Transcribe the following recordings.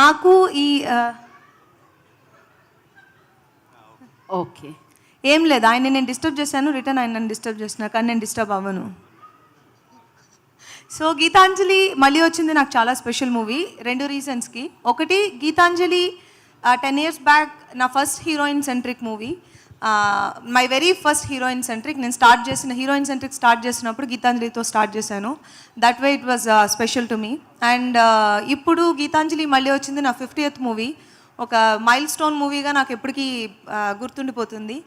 నాకు ఈ ఓకే ఏం లేదు, ఆయన నేను డిస్టర్బ్ చేశాను, రిటర్న్ ఆయన నన్ను డిస్టర్బ్ చేస్తున్నా, కానీ నేను డిస్టర్బ్ అవ్వను. సో గీతాంజలి మళ్ళీ వచ్చింది నాకు చాలా స్పెషల్ మూవీ 2 రీజన్స్కి. ఒకటి, గీతాంజలి 10 years బ్యాక్ నా first heroine centric movie, my very first heroine centric. నేను హీరోయిన్ సెంట్రిక్ స్టార్ట్ చేసినప్పుడు గీతాంజలితో స్టార్ట్ చేశాను. That way it was special to me. And ఇప్పుడు గీతాంజలి మళ్ళీ వచ్చింది నా 50th మూవీ. ఒక మైల్ స్టోన్ మూవీగా నాకు ఎప్పటికీ గుర్తుండిపోతుంది.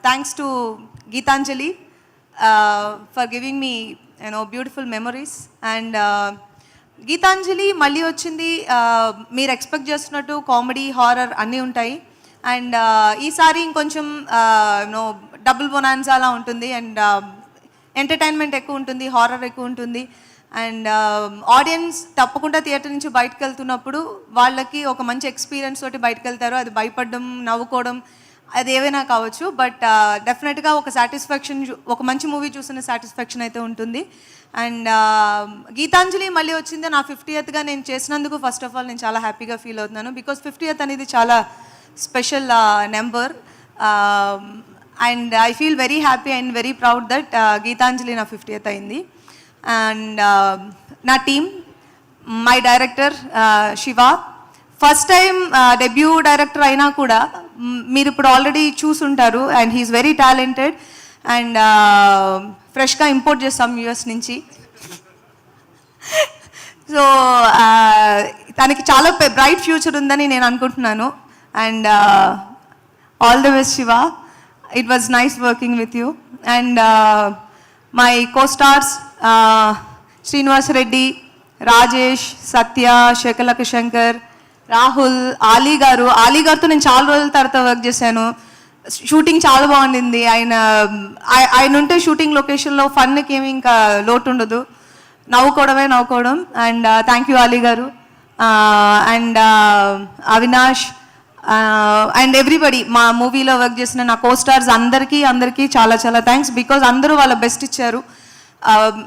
Thanks to Geetanjali for giving me beautiful memories. And Geetanjali మళ్ళీ వచ్చింది, మీరు ఎక్స్పెక్ట్ చేస్తున్నట్టు కామెడీ, హారర్ అన్నీ ఉంటాయి. అండ్ ఈసారి ఇంకొంచెం డబుల్ బొనాన్సా అలా ఉంటుంది. అండ్ ఎంటర్టైన్మెంట్ ఎక్కువ ఉంటుంది, హారర్ ఎక్కువ ఉంటుంది. అండ్ ఆడియన్స్ తప్పకుండా థియేటర్ నుంచి బయటకు వెళ్తున్నప్పుడు వాళ్ళకి ఒక మంచి ఎక్స్పీరియన్స్ తోటి బయటకు వెళ్తారు. అది భయపడడం, నవ్వుకోవడం, అది ఏవైనా కావచ్చు. బట్ డెఫినెట్గా ఒక సాటిస్ఫాక్షన్, ఒక మంచి మూవీ చూసిన సాటిస్ఫాక్షన్ అయితే ఉంటుంది. అండ్ గీతాంజలి మళ్ళీ వచ్చింది నా 50th నేను చేసినందుకు ఫస్ట్ ఆఫ్ ఆల్ నేను చాలా హ్యాపీగా ఫీల్ అవుతున్నాను. బికాస్ 50th అనేది చాలా special number. And I feel very happy and very proud that Geethanjali నా 50th అయింది. అండ్ నా team, my director Siva, first time debut director అయినా కూడా మీరు ఇప్పుడు ఆల్రెడీ చూసుంటారు. And he's very talented. And ఫ్రెష్గా ఇంపోర్ట్ చేస్తాం యూఎస్ నుంచి. సో తనకి చాలా బ్రైట్ ఫ్యూచర్ ఉందని నేను అనుకుంటున్నాను. And all the best Siva. It was nice working with you. And my co-stars Srinivas Reddy, Rajesh, సత్య, శేఖలక శంకర్, రాహుల్, ఆలీ గారితో నేను చాలా రోజుల తర్వాత వర్క్ చేశాను. షూటింగ్ చాలా బాగుండింది. ఆయన ఉంటే షూటింగ్ లొకేషన్లో ఫన్కి ఏమి ఇంకా లోటు ఉండదు, నవ్వుకోవడం. అండ్ థ్యాంక్ యూ ఆలీ గారు. అండ్ అవినాష్ అండ్ ఎవ్రీబడి, మా మూవీలో వర్క్ చేసిన నా కో-స్టార్స్ అందరికీ చాలా చాలా థ్యాంక్స్. బికాజ్ అందరూ వాళ్ళ బెస్ట్ ఇచ్చారు.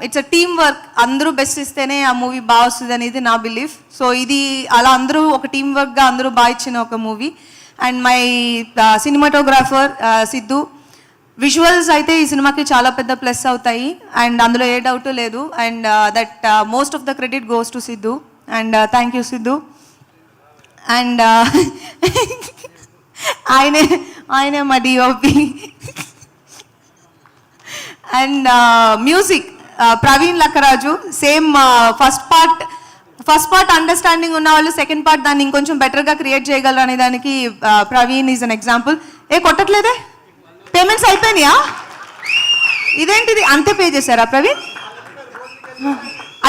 It's a team work. అందరూ బెస్ట్ ఇస్తేనే ఆ మూవీ బాగా వస్తుంది అనేది నా బిలీఫ్. సో ఇది అలా అందరూ ఒక టీమ్ వర్క్గా అందరూ బాగా ఇచ్చిన ఒక movie. And my cinematographer Siddhu. Visuals అయితే ఈ సినిమాకి చాలా పెద్ద ప్లస్ అవుతాయి. అండ్ అందులో ఏ డౌట్ లేదు. And that most of the credit goes to Siddhu. And thank you Siddhu. And ఆయనే మా DOP. And music Praveen Lakkaraju. Same first part understanding ఉన్న వాళ్ళు సెకండ్ పార్ట్ దాన్ని ఇంకొంచెం బెటర్గా క్రియేట్ చేయగలరు అనే దానికి ప్రవీణ్ ఈజ్ అన్ ఎగ్జాంపుల్. కొట్టట్లేదే, పేమెంట్స్ అయిపోయినాయా? ఇదేంటిది అంతే పే చేశారా ప్రవీణ్?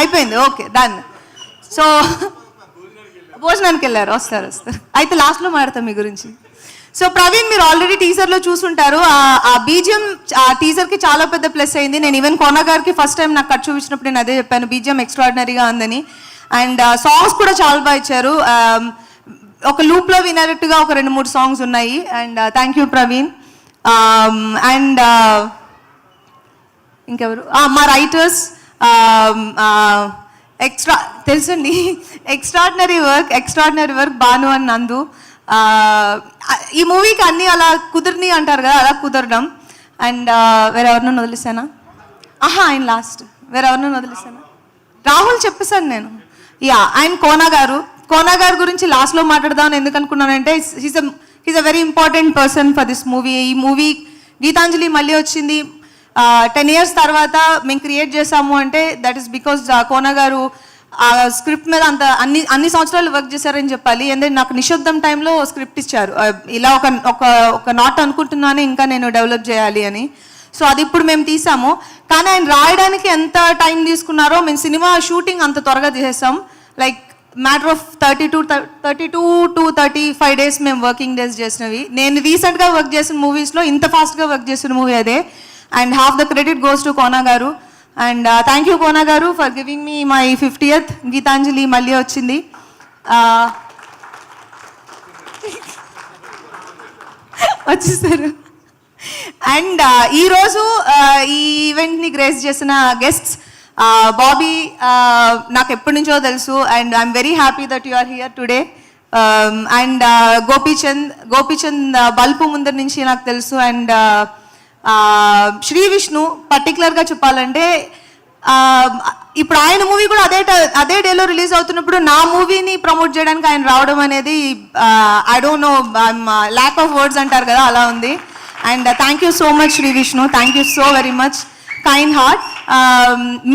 అయిపోయింది, ఓకే డన్. సో భోజనానికి వెళ్ళారు, వస్తారు. అయితే లాస్ట్లో మాట్లాడతాం మీ గురించి. సో ప్రవీణ్ మీరు ఆల్రెడీ టీజర్లో చూసుంటారు. ఆ బీజిఎం ఆ టీజర్కి చాలా పెద్ద ప్లస్ అయింది. నేను ఈవెన్ కోనా గారికి ఫస్ట్ టైం నాకు కట్ చూపించినప్పుడు నేను అదే చెప్పాను, బీజిఎం ఎక్స్ట్రాడినరీగా ఉందని. అండ్ సాంగ్స్ కూడా చాలా బాగా ఇచ్చారు. ఒక లూప్లో వినట్టుగా ఒక 2-3 సాంగ్స్ ఉన్నాయి. And thank you Praveen. And ఇంకెవరు, మా రైటర్స్ తెలుసండి, ఎక్స్ట్రాడినరీ వర్క్ భాను అండ్ నందు. ఈ మూవీకి అన్నీ అలా కుదిరిని అంటారు కదా, అలా కుదరడం. అండ్ వేరెవరినో వదిలేసానా? ఆయన లాస్ట్. వేరెవరినో వదిలేసానా? రాహుల్ చెప్పేశాను నేను. ఆయన కోనా గారు గురించి లాస్ట్లో మాట్లాడదామని ఎందుకు అనుకున్నానంటే he's a very important person for this movie. ఈ మూవీ గీతాంజలి మళ్ళీ వచ్చింది 10 years తర్వాత మేము క్రియేట్ చేసాము అంటే దట్ ఈస్ బికాజ్ కోనా గారు ఆ స్క్రిప్ట్ మీద అన్ని సంవత్సరాలు వర్క్ చేశారని చెప్పాలి. ఎందుకంటే నాకు నిశ్శబ్దం టైంలో స్క్రిప్ట్ ఇచ్చారు, ఇలా ఒక నాట్ అనుకుంటున్నాను ఇంకా నేను డెవలప్ చేయాలి అని. సో అది ఇప్పుడు మేము తీసాము. కానీ ఆయన రాయడానికి ఎంత టైం తీసుకున్నారో మేము సినిమా షూటింగ్ అంత త్వరగా తీసేసాం. Like matter of 32 to 35 days మేము వర్కింగ్ డేస్ చేసినవి. నేను రీసెంట్గా వర్క్ చేసిన మూవీస్లో ఇంత ఫాస్ట్గా వర్క్ చేసిన మూవీ అదే. And half the credit goes to Kona garu. And thank you Kona garu for giving me my 50th. Geethanjali మళ్ళీ వచ్చింది. వచ్చేసారు. అండ్ ఈరోజు ఈ ఈవెంట్ని గ్రేస్ చేసిన గెస్ట్స్ బాబీ నాకు ఎప్పటి నుంచో తెలుసు and I'm very happy that you are here today. And Gopichand బల్పు ముందర నుంచి నాకు తెలుసు. అండ్ శ్రీ విష్ణు పర్టికులర్గా చెప్పాలంటే ఇప్పుడు ఆయన మూవీ కూడా అదే డేలో రిలీజ్ అవుతున్నప్పుడు నా మూవీని ప్రమోట్ చేయడానికి ఆయన రావడం అనేది I don't know, lack of words అంటారు కదా, అలా ఉంది. And thank you so much Shri Vishnu, thank you so very much, kind heart.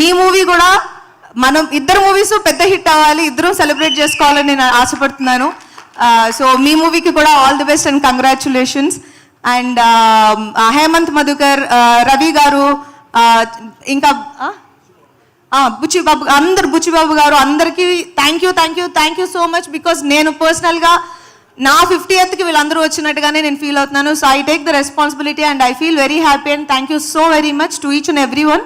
మీ మూవీ కూడా మనం ఇద్దరు మూవీస్ పెద్ద హిట్ అవ్వాలి, ఇద్దరు సెలబ్రేట్ చేసుకోవాలని నేను ఆశపడుతున్నాను. సో మీ మూవీకి కూడా all the best and congratulations. And Hemanth Madhukar, Ravi గారు, ఇంకా బుచ్చిబాబు, బుచ్చిబాబు గారు, అందరికీ thank you so much. Because నేను పర్సనల్గా నా 50th వీళ్ళందరూ వచ్చినట్టుగానే నేను ఫీల్ అవుతున్నాను. So I take the responsibility and I feel very happy and thank you so very much to each and every one.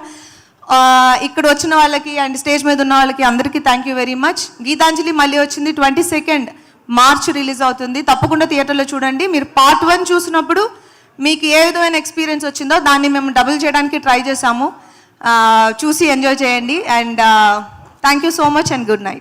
ఇక్కడ వచ్చిన వాళ్ళకి అండ్ స్టేజ్ మీద ఉన్న వాళ్ళకి అందరికీ thank you very much. Geetanjali మళ్ళీ వచ్చింది 22nd March రిలీజ్ అవుతుంది. తప్పకుండా థియేటర్లో చూడండి. మీరు Part 1 చూసినప్పుడు మీకు ఏ విధమైన ఎక్స్పీరియన్స్ వచ్చిందో దాన్ని మేము డబుల్ చేయడానికి ట్రై చేశాము. చూసి ఎంజాయ్ చేయండి. And thank you so much and good night.